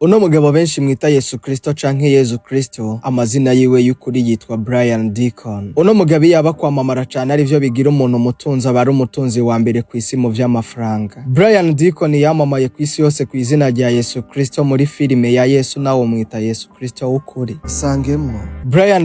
Uno mugabo benshi mwita YESU KRISTO canke YESU KRISTO, amazina yiwe y'ukuri yitwa Deacon. Uno mugabo yaba kwamamara cane arivyo bigira umuntu umutunzi aba ari umutunzi wa mbere kw'isi mu vy'amafaranga. Deacon yamamaye kw'isi yose kw'izina rya YESU KRISTO muri filime ya Yesu nawo mwita YESU KRISTO w'ukuri. Isangemwo.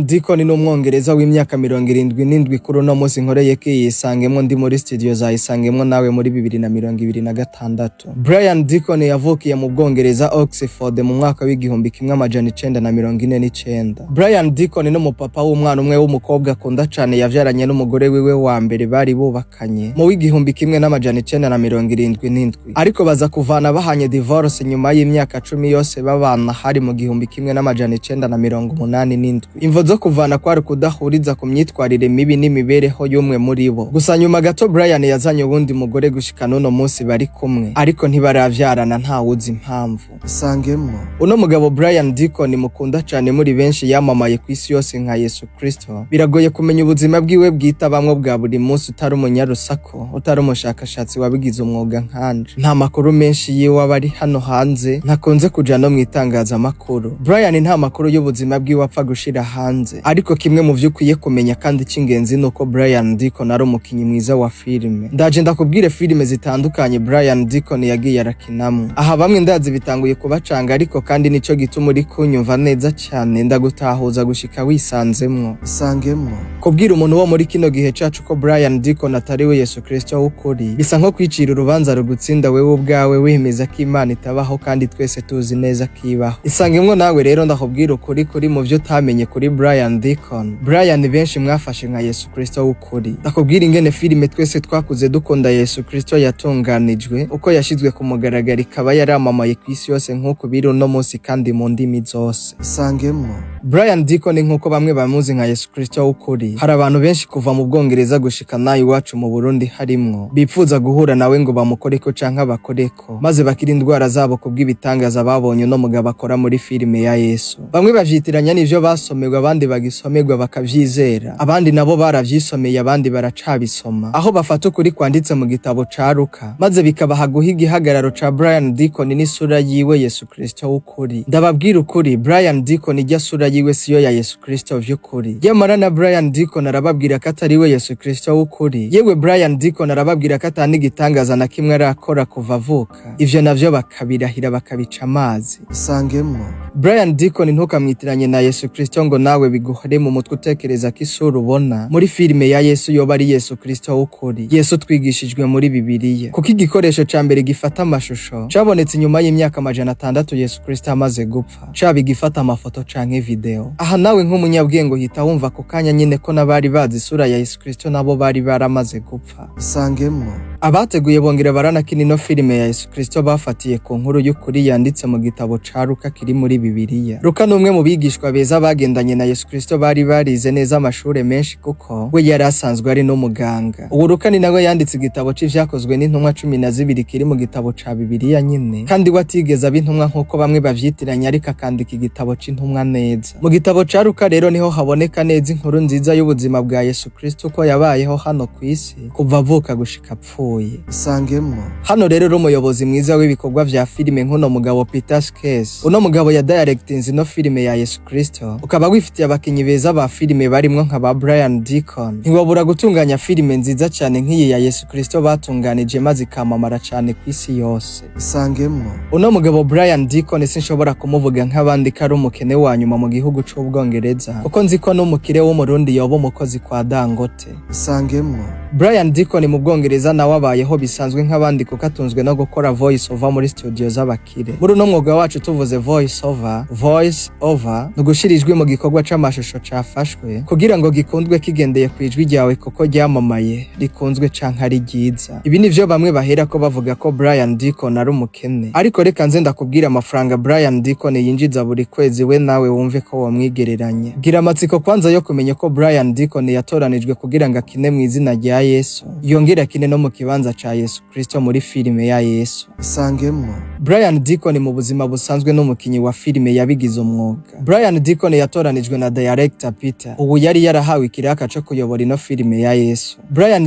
Deacon ni umwongereza w'imyaka 77 kuri uno munsi nkoreyeko yisangemwo ndi muri studio za Isangemwo nawe muri 2026. Deacon yavukiye mu Bwongereza Oxford mu mwaka w'igihumbi kimwe amajana 949. Deacon ni umupapa w'umwana umwe w'umukobwa akunda cane yavyaranye n'umugore wiwe wa mbere bari bubakanye mu w'igihumbi kimwe n'amajana 977, ariko baza kuvana bahanye divorce nyuma y'imyaka 10 yose babana hari mu gihumbi kimwe n'amajana 987. Imvo zo kuvana kwari kudahuriza ku myitwarire mibi n'imibereho y'umwe muri bo. Gusa nyuma gato Brian yazanye ubundi mugore gushika n'uno munsi bari kumwe, ariko ntibaravyarana ntawuzi impamvu. Isangemwo. Uno mugabo Deacon mukunda cane muri benshi yamamaye kw'isi yose nka YESU KRISTO. Biragoye kumenya ubuzima bwiwe bwitabamwo bwa buri munsi utari umunyarusako, utari umushakashatsi wabigize umwuga nkanje. Nta makuru menshi yiwe abari hano hanze, ntakunze kuja no mw'itangazamakuru. Brian nta makuru y'ubuzima bwiwe apfa gushira hanze, ariko kimwe mu vyo ukwiye kumenya kandi c'ingenzi nuko Deacon ari umukinyi mwiza wa filime. Ndaje ndakubwire filime zitandukanye Deacon yagiye arakinamwo. Aha bamwe ndazi bitanguye kubacanga, ariko kandi nico gituma uri kunyumva neza cyane ndagutahuza gushika wisanzemwo. Isangemwo. Kubwira umuntu wo muri kino gihe cacu ko Deacon atari we YESU KRISTO w'ukuri bisa nko kwicira urubanza rugutsinda wewe ubwawe wemeza ko Imana itabaho kandi twese tuzi neza kibaho. Isangemwo nawe rero ndakubwira ukuri kuri mu vyo utamenye kuri Deacon. Brian benshi mwafashe nka YESU KRISTO w'ukuri. Ndakubwira ingene filime twese twakuze dukunda YESU KRISTO yatunganijwe, uko yashizwe ku mugaragaro ikaba yaramamaye kw'isi yose nk'uko biri uno munsi kandi mu ndimi zose. Isangemwo. Deacon nk'uko bamwe bamuzi nka YESU KRISTO w'ukuri, hari abantu benshi kuva mu Bwongereza gushika nayo iwacu mu Burundi harimwo bipfuza guhura nawe ngo bamukoreko canke abakoreko maze bakira indwara zabo kubw'ibitangaza babonye uno mugabo akora muri filime ya Yesu. Bamwe bavyitiranya n'ivyo basomerwa, abandi bagisomerwa bakavyizera, abandi nabo baravyisomeye abandi baracabisoma, aho bafata ukuri kwanditse mu gitabo ca Luka maze bikabaha guha igihagararo ca Deacon n'isura yiwe YESU KRISTO w'ukuri. Ndababwira ukuri, Deacon ijya sura yiwe siyo ya YESU KRISTO vy'ukuri. Yamara na Deacon arababwira ko atari we YESU KRISTO w'ukuri. Yewe Deacon arababwira ko atani gitangaza na kimwe arakora kuva avuka, ivyo navyo bakabirahira bakabica amazi. Isangemwo. Deacon ntukamwitiranye na YESU KRISTO ngo nawe biguhore mu mutwe utekereza ko isura ubona muri filime ya Yesu yoba ari YESU KRISTO w'ukuri. Yesu twigishijwe muri Bibiliya, kuko igikoresho ca mbere gifata amashusho cabonetse inyuma y'imyaka 600 YESU KRISTO amaze gupfa, caba igifata amafoto canke video. Aha nawe nk'umunyabwenge uhita wumva ku kanya nyene ko nabari bazi isura ya YESU KRISTO nabo bari baramaze gupfa. Isangemwo. Abateguye bongera baranakina ino filime ya YESU KRISTO bafatiye ku nkuru y'ukuri yanditse mu gitabo ca Luka kiri muri Bibiliya. Luka numwe mu bigishwa beza bagendanye na YESU KRISTO bari barize neza amashure menshi kuko we yari asanzwe ari no muganga. Uwo Luka ni nawe yanditse igitabo c'ivyakozwe n'intumwa 12 kiri mu gitabo ca Bibiliya nyene, kandi watigeze ab'intumwa nk'uko bamwe bavyitiranya, ariko akandika igitabo c'intumwa neza. Mu gitabo ca Luka rero niho haboneka neza inkuru nziza y'ubuzima bwa YESU KRISTO ko yabayeho hano kw'isi kuva avuka gushika apfuye. Isangemwo. Hano rero umuyobozi mwiza w'ibikorwa vya filime nk'uno mugabo Peter Skes, uno mugabo ya directinze ino filime ya YESU KRISTO, ukaba wifitiye abakinyi beza ba filime barimwo nka ba Deacon. Ntiwabura gutunganya filime nziza cane nk'iyi ya YESU KRISTO batunganije maze ikamamara cane kw'isi yose. Isangemwo. Uno mugabo Deacon sinshobora kumuvuga nk'abandi ko ari umukene wa nyuma mu gihugu c'Ubwongereza, kuko nzi ko n'umukire w'umurundi yoba umukozi kwa Dangote. Isangemwo. Deacon mu Bwongereza nawe abayeho bisanzwe nk'abandi kuko atunzwe no gukora voice over muri studio z'abakire. Muri uno mwuga wacu tuvuze voice over nugushirijwe mu gikorwa c'amashusho cafashwe kugira ngo gikundwe kigendeye kwijwi ryawe kuko ryamamaye rikunzwe canke ari ryiza. Ibi nivyo bamwe bahera ko bavuga ko Deacon ari umukene, ariko reka nze ndakubwira amafaranga Deacon yinjiza buri kwezi we nawe wumve ko wamwigereranya. Gira amatsiko kwanza yo kumenya ko Deacon yatoranijwe kugira ngo akine mu izina rya Yesu, yongera akine no mu kibanza ca YESU KRISTO muri filime ya Yesu. Isangemwo. Deacon mu buzima busanzwe n'umukinyi wa filime yabigize umwuga. Deacon yatoranijwe na director Peter, ubu yari yarahawe ikiraka co kuyobora ino filime ya Yesu.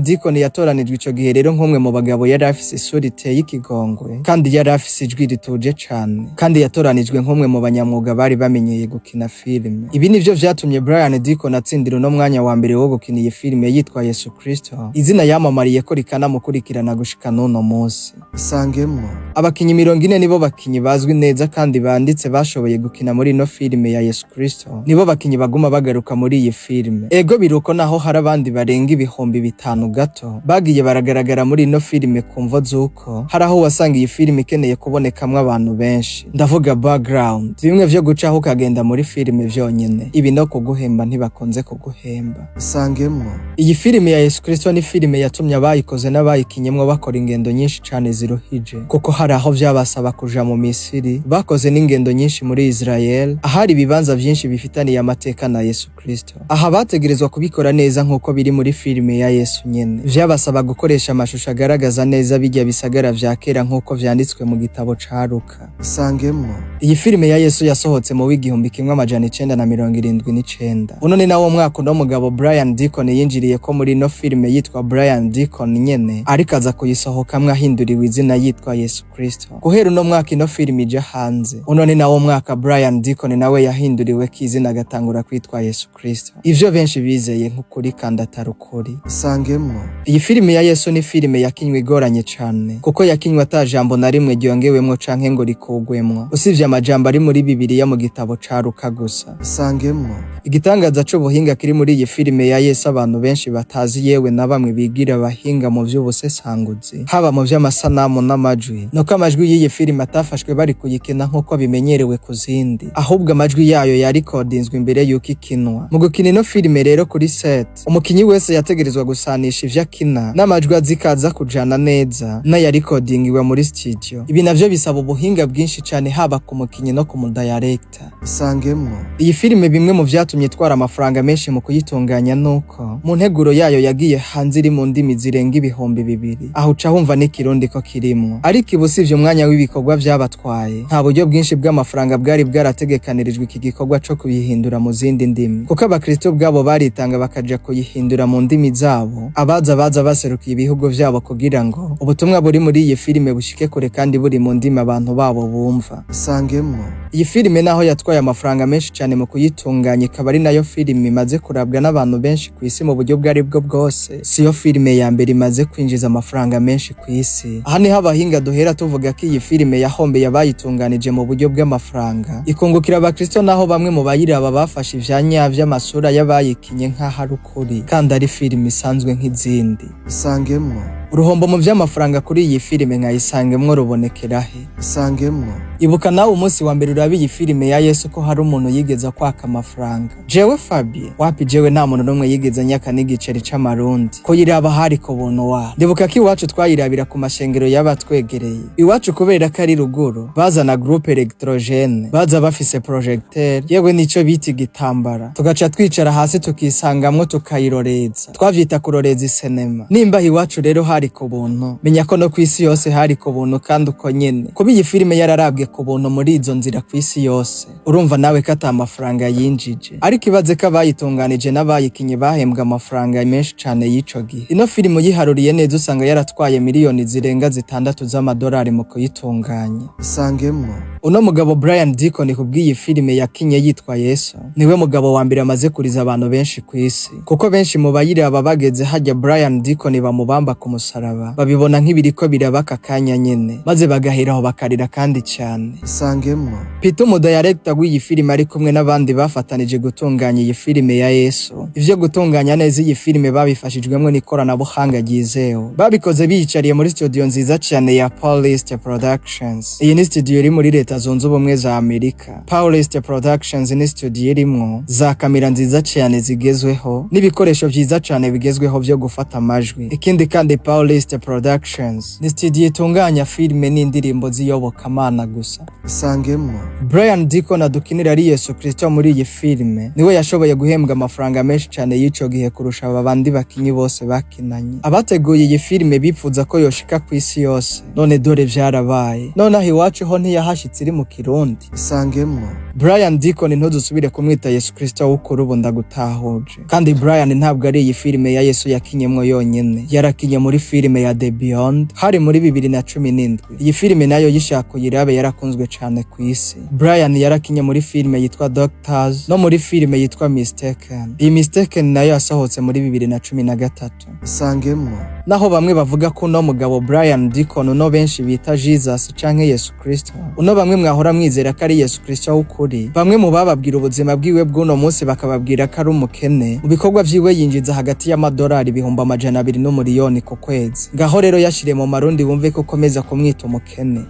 Deacon yatoranijwe ico gihe rero nk'umwe mu bagabo yari afise isura iteye ikigongwe kandi yari afise ijwi rituje cane. cane kandi yatoranijwe nk'umwe mu banyamwuga bari bamenyeye gukina filime. Ibi nivyo vyatumye Brian Deacon atsindira uno mwanya wa mbere wo gukina iyi filime yitwa YESU KRISTO, izina yamamariye ko rikanamukurikirana gushika n'uno munsi. Isangemwo abakinyi 40 nibo bakinyi bazwi neza kandi banditse bashoboye gukina muri ino filime ya YESU KRISTO, nibo bakinyi baguma bagaruka muri iyi filime. Ego biruko naho hari abandi barenga ibihumbi 5 gato bagiye baragaragara muri ino filime kumvo zuko hari aho wasanga iyi filime ikeneye kubonekamwo abantu benshi. Ndavuga background, bimwe vyo gucaho ukagenda muri filime vyonyene, ibi no kuguhemba ntibakunze kuguhemba. Isangemwo iyi filime ya YESU KRISTO ni filime yatumye abayikoze n'abayikinyemwo bakora ingendo nyinshi cane ziruhije, kuko hari aho vyabasaba kuja mu Misiri, bakoze n'ingendo nyinshi muri Israel ahari ibibanza vyinshi bifitaniye amateka na YESU KRISTO. Aha bategerezwa kubikora neza nk'uko biri muri filime ya Yesu nyene, vyabasaba gukoresha amashusho agaragaza neza bijya bisagara vya kera nk'uko vyanditswe mu gitabo ca Luka. Isangemwo iyi filime ya Yesu yasohotse mu 1979. Uno ni nawo mwaka uno mugabo Brian Deacon yinjiriye ko muri no filime yitwa Brian Deacon nyene, ariko aza kuyisohokamwe ahinduriwe izina yitwa YESU KRISTO. Guhera uno mwaka ino filime ija hanze, uno ni nawo mwaka Brian Deacon nawe yahinduriwe kizina agatangura kwitwa YESU KRISTO. Ivyo benshi bizeye nk'ukuri kandi atari ukuri. Isangemwo iyi filime ya Yesu ni filime yakinywe igoranye cane, kuko yakinywe ata jambo na rimwe ryongewemwo canke ngo rikugwemwo, usivye amajambo ari muri Bibiliya mu gitabo ca Luka gusa. Isangemwo igitangaza c'ubuhinga kiri muri iyi filime ya Yesu abantu benshi batazi, yewe na bamwe bigira abahinga mu vy'ubusesanguzi haba mu vy'amasanamu n'amajwi, nuko amajwi y'iyi filime atafashwe bari kuyikina nk'uko bimenyerewe ku zindi, ahubwo amajwi yayo yarikodinzwe imbere y'uko ikinwa. Mu gukina ino filime rero kuri set, umukinyi wese yategerezwa gusanisha ivyo akina n'amajwi azikaza kujana neza n'ayarikodingiwe muri studio. Ibi navyo bisaba ubuhinga bwinshi cane haba ku mukinyi no ku mudirector. Isangemwo iyi filime bimwe mu vyatumye itwara amafaranga menshi mu kuyitunganya nuko mu nteguro yayo yagiye hanze iri mu ndimi zirenga 2,000, aho uca humva n'ikirundi ko kirimwo. Ariko ibusivye umwanya w'ibikorwa vyabatwaye, nta buryo bwinshi bw'amafaranga bwari bwarategekanirijwe iki gikorwa co kuyihindura mu zindi ndimi, kuko abakristo bwabo baritanga bakaja kuyihindura mu ndimi zabo, abaza baserukiye ibihugu vyabo kugira ngo ubutumwa buri muri iyi filime bushike kure kandi buri mu ndimi abantu babo bumva. Isangemwo iyi filime naho yatwaye amafaranga menshi cane mu kuyitunganya, ikaba ari nayo filime imaze kurabwa n'abantu benshi ku isi mu buryo bwari bwo bwose, siyo filime ya mbere imaze kwinjiza amafaranga menshi ku isi. Aha niho abahinga duhera tuvuga ko iyi filime yahombeye abayitunganije mu buryo bw'amafaranga, ikungukira abakristo naho bamwe mu bayiraba bafashe ivyanya vy'amasura y'abayikinye nk'aho ari ukuri kandi ari filime isanzwe nk'izindi. Isangemwo uruhombo mu vy'amafaranga kuri iyi filime nkayisangemwo rubonekera he? Isangemwo ibuka nawe umunsi wa mbere urabi iyi filime ya Yesu ko hari umuntu yigeza kwaka amafaranga. Jewe Fabie wapi, jewe nta muntu n'umwe yigeza nyaka n'igiceri c'amarundi ko yiraba hari ko buntu wa. Ndibuka ko iwacu twayirabira ku mashengero y'abatwegereye iwacu, kubera ko ari ruguru bazana groupe electrogene, baza bafise projecteur yewe nico biti gitambara, tugaca twicara hasi tukisangamwo tukayiroreza, twavyita kuroreza isinema. Nimba iwacu rero hari ko buntu, menya ko no kwisi yose hari ko buntu kandi uko nyene, kuba iyi filime yararabwe ku buntu muri izo nzira kwisi yose, urumva nawe ko ata amafaranga yinjije. Ariko ibaze ko abayitunganije n'abayikinye bahembwa amafaranga menshi cane y'ico gihe. Ino filime uyiharuriye neza usanga yaratwaye miliyoni zirenga 6 z'amadolari mu kuyitunganya. Isangemwo uno mugabo Brian Deacon kubw'iyi filime yakinye yitwa Yesu, niwe mugabo wa mbere amaze kuriza abantu benshi ku isi, kuko benshi mu bayiraba bageze hajya Brian Deacon bamubamba ku musaraba babibona nk'ibiriko birabaka kanya nyene, maze bagaheraho bakarira kandi cyane. Isangemwo Peter umudirector w'iyi filime ari kumwe n'abandi bafatanije gutunganya iyi filime ya Yesu. Ivyo gutunganya neza iyi filime babifashijwemwo n'ikoranabuhanga ryizewe, babikoze biyicariye muri studio nziza cyane ya Paulist Productions. Iyi ni studio iri muri Leta Zunze Ubumwe za Amerika. Paulist Productions ni studio irimwo za kamera nziza cyane zigezweho n'ibikoresho vyiza cyane bigezweho vyo gufata amajwi. Ikindi kandi Paulist Productions ni studio itunganya filime n'indirimbo ziyobokamana gusa. Isangemwo Brian Deacon adukinira ari YESU KRISTO muri iyi filime, niwe yashoboye guhembwa amafaranga menshi cyane y'ico gihe kurusha abandi bakinyi bose bakinanye. Abateguye iyi filime bipfuza ko yoshika ku isi yose, none dore vyarabaye. None aho iwacu ho ntiyahashitse ubushakashatsi iri mu Kirundi isangemwo. Brian Deacon ntudusubire kumwita Yesu Kristo w'ukuri ubu ndagutahuje. Kandi Brian ntabwo ari iyi filime ya Yesu yakinyemwo yonyene, yarakinye muri filime ya The Beyond hari muri 2017. Iyi filime nayo yishaka uyirabe yarakunzwe cane ku isi. Brian yarakinye muri filime yitwa Doctors no muri filime yitwa Mistaken. Iyi Mistaken nayo yasohotse muri 2013 isangemwo. Naho bamwe bavuga ko uno mugabo Brian Deacon uno benshi bita Jesus canke Yesu Kristo, uno bamwe mwahora mwizera ko ari Yesu Kristo w'ukuri, bamwe mu bababwira ubuzima bwiwe bw'uno munsi bakababwira ko ari umukene, mu bikorwa vyiwe yinjiza hagati y'amadolari 200,000 n'umuriyoni ku kwezi. Ngaho rero yashire mu marundi bumve ko komeza kumwita umukene.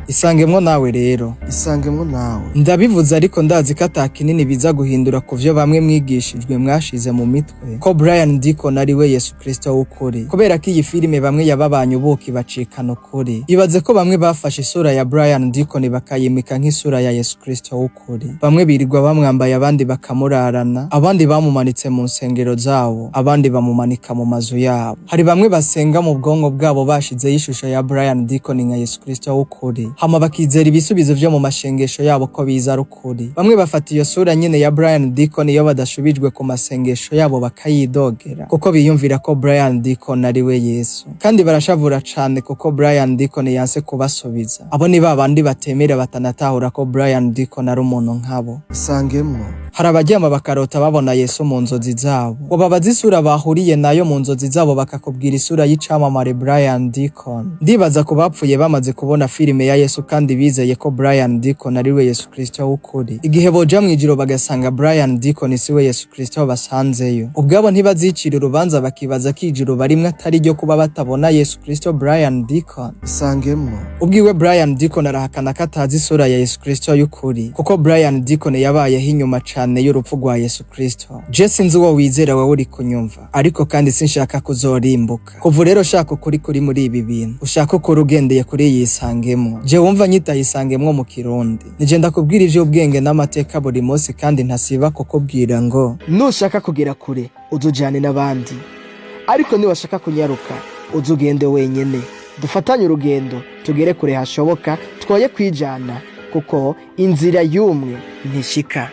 Isangemwo nawe rero, isangemwo nawe. Ndabivuze ariko ndazi ko atakinini biza guhindura ku vyo bamwe mwigishijwe mwashize mu mitwe ko Brian Deacon ari we Yesu Kristo w'ukuri, kubera ko iyi filime bamwe yababanye ubuki bacikana ukuri. Ibaze ko bamwe bafashe isura ya Brian Deacon bakayimika nk'isura ya Yesu Kristo w'ukuri. Bamwe birirwa bamwambaye, abandi bakamurarana, abandi bamumanitse mu nsengero zabo, abandi bamumanika mu mazu yabo. Hari bamwe basenga mu bwonko bwabo bashizeho ishusho ya Brian Deacon nka Yesu Kristo w'ukuri, hama bakizera ibisubizo vyo mu mashengesho yabo ko biza ari ukuri. Bamwe bafata iyo sura nyene ya Brian Deacon iyo badashubijwe ku masengesho yabo bakayidogera kuko biyumvira ko Brian Deacon ari we Yesu, kandi barashavura cane kuko Brian Deacon yanse kubasubiza. Abo ni babandi batemera batanatahura ko Brian Deacon ari umuntu nkabo. Isangemwo. Hari abaryama bakarota babona Yesu mu nzozi zabo, ngo babaze isura bahuriye nayo mu nzozi zabo bakakubwira isura y'icamamare Brian Deacon. Ndibaza ko bapfuye bamaze kubona filime ya Yesu kandi bizeye ko Brian Deacon ari we Yesu Kristo w'ukuri. Igihe boja mwijiro bagasanga Brian Deacon si we Yesu Kristo basanzeyo, ubwabo ntibazicira urubanza bakibaza ko ijiro barimwe atari ryo kuba batabona Yesu Kristo Brian Deacon. Isangemwo. Ubwiwe Brian Deacon arahakana ko atazi isura ya Yesu Kristo y'ukuri kuko Brian Deacon yabayeho inyuma cane y'urupfu rwa Yesu Kristo. Je sinzi uwo wizera wowe uri kunyumva, ariko kandi sinshaka kuzorimbuka. Kuva rero shaka ukuri kuri muri ibi bintu, ushaka ukuri ugendeye kuri iyi isangemwo. Je wumva nyita isangemwo mu Kirundi, nije ndakubwira ivy'ubwenge n'amateka buri munsi kandi ntasiba kukubwira ngo nushaka kugera kure uzujane n'abandi, ariko niwashaka kunyaruka uzugende wenyene. Dufatanye urugendo tugere kure hashoboka, twoye kwijana kuko inzira y'umwe ntishika.